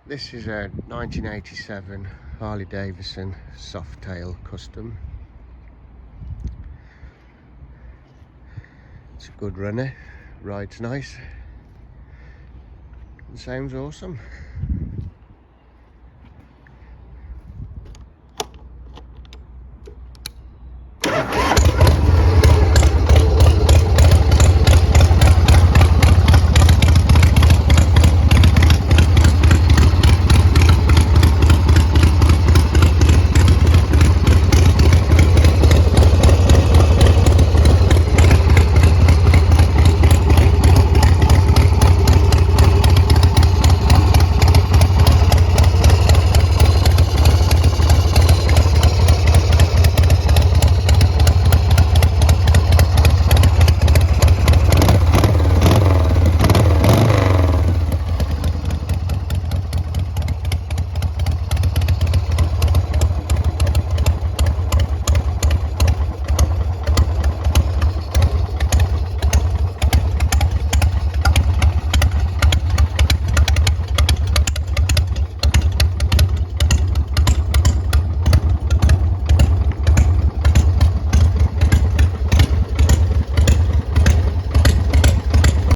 This is a 1987 Harley Davidson Softail Custom. It's a good runner, rides nice, and sounds awesome.